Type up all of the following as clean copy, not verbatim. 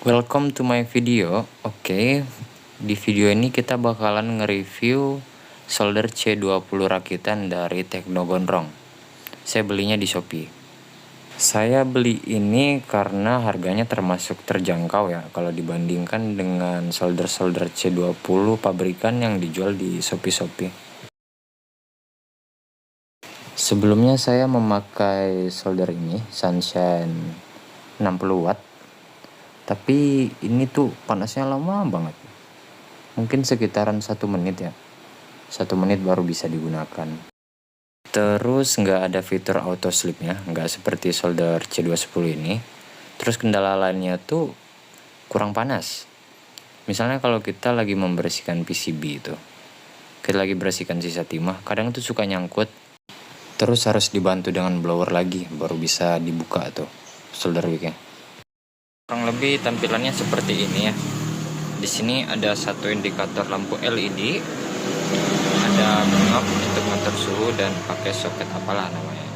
Welcome to my video. Oke, di video ini kita bakalan nge-review solder C20 rakitan dari Tekno Gondrong. Saya belinya di Shopee. Saya beli ini karena harganya termasuk terjangkau ya, kalau dibandingkan dengan solder-solder C20 pabrikan yang dijual di Shopee. Sebelumnya saya memakai solder ini, Sunshine 60 watt. Tapi ini tuh panasnya lama banget. Mungkin sekitaran 1 menit ya. 1 menit baru bisa digunakan. Terus nggak ada fitur auto sleepnya, nggak seperti solder C210 ini. Terus kendala lainnya tuh kurang panas. Misalnya kalau kita lagi membersihkan PCB itu, kita lagi bersihkan sisa timah, kadang tuh suka nyangkut. Terus harus dibantu dengan blower lagi, baru bisa dibuka tuh solder wicknya. Kurang lebih tampilannya seperti ini ya. Di sini ada satu indikator lampu LED, ada knob untuk ngatur suhu dan pakai soket apalah namanya.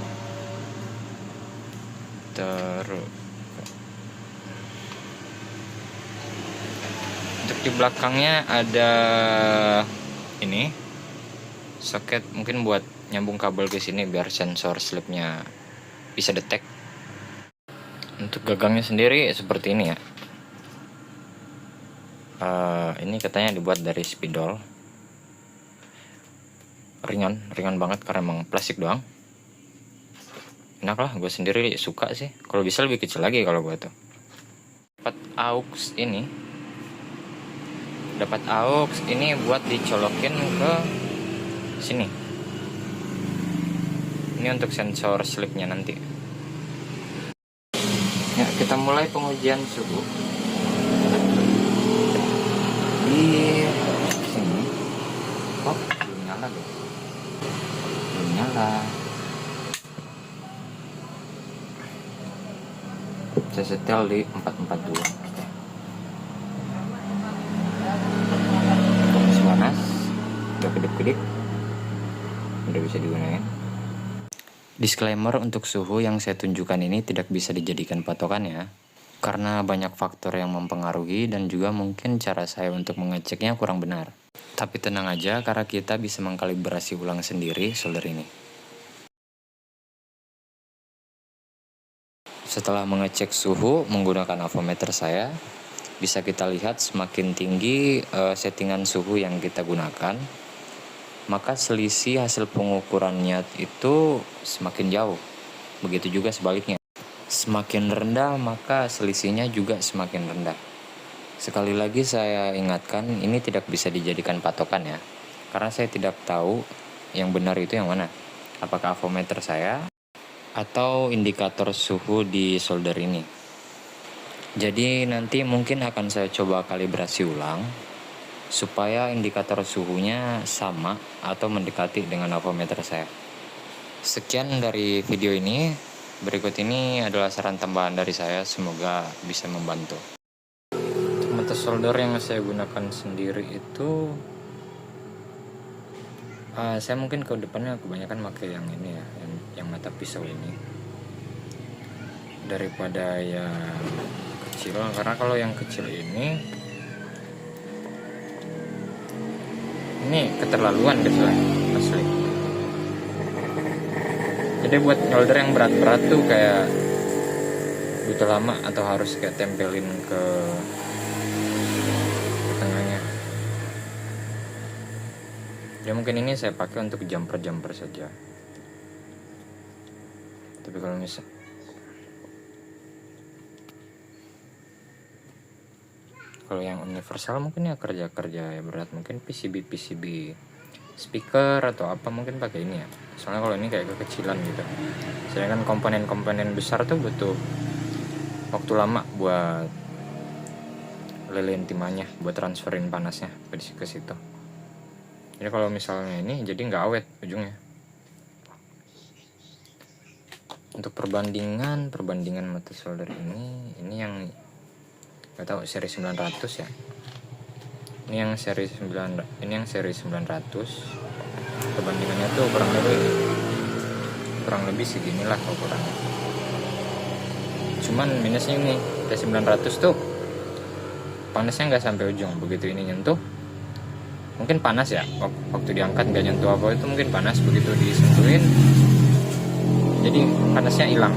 Terus untuk di belakangnya ada ini soket, mungkin buat nyambung kabel ke sini biar sensor sleepnya bisa detect. Untuk gagangnya sendiri seperti ini ya. Ini katanya dibuat dari spidol. Ringan banget karena emang plastik doang. Enak lah, gue sendiri suka sih. Kalau bisa lebih kecil lagi kalau gue tuh. Dapat aux ini buat dicolokin ke sini. Ini untuk sensor sleepnya nanti. Ya, kita mulai pengujian suhu di sini. Oh, belum nyala guys. Belum nyala. Saya setel di 442. Masih panas. Udah kedip-kedip. Udah bisa digunakan. Disclaimer, untuk suhu yang saya tunjukkan ini tidak bisa dijadikan patokan ya, karena banyak faktor yang mempengaruhi dan juga mungkin cara saya untuk mengeceknya kurang benar. Tapi tenang aja, karena kita bisa mengkalibrasi ulang sendiri solder ini. Setelah mengecek suhu menggunakan avometer saya, bisa kita lihat semakin tinggi settingan suhu yang kita gunakan, maka selisih hasil pengukurannya itu semakin jauh. Begitu juga sebaliknya. Semakin rendah, maka selisihnya juga semakin rendah. Sekali lagi saya ingatkan, ini tidak bisa dijadikan patokan ya. Karena saya tidak tahu yang benar itu yang mana. Apakah avometer saya atau indikator suhu di solder ini. Jadi nanti mungkin akan saya coba kalibrasi ulang supaya indikator suhunya sama atau mendekati dengan avometer saya. Sekian dari video ini. Berikut ini adalah saran tambahan dari saya, semoga bisa membantu. Mata solder yang saya gunakan sendiri itu saya mungkin ke depannya kebanyakan pakai yang ini ya, yang mata pisau ini daripada yang kecil, karena kalau yang kecil ini keterlaluan gitu lah asli. Jadi buat solder yang berat-berat tuh kayak butuh lama atau harus kayak tempelin ke tengahnya. Ya mungkin ini saya pakai untuk jumper saja. Tapi kalau yang universal mungkin ya kerja ya berat, mungkin PCB speaker atau apa mungkin pakai ini ya. Soalnya kalau ini kayak kekecilan gitu. Sedangkan komponen besar tuh butuh waktu lama buat lelehin timahnya, buat transferin panasnya ke situ. Jadi kalau misalnya ini jadi nggak awet ujungnya. Untuk perbandingan mata solder ini yang nggak tahu seri 900 ya. Ini yang seri 900. Perbandingannya tuh kurang lebih seginilah ukurannya. Cuman minusnya ini, T900 tuh panasnya nggak sampai ujung. Begitu ini nyentuh, mungkin panas ya, waktu diangkat nggak nyentuh apa itu mungkin panas, begitu disentuhin jadi panasnya hilang.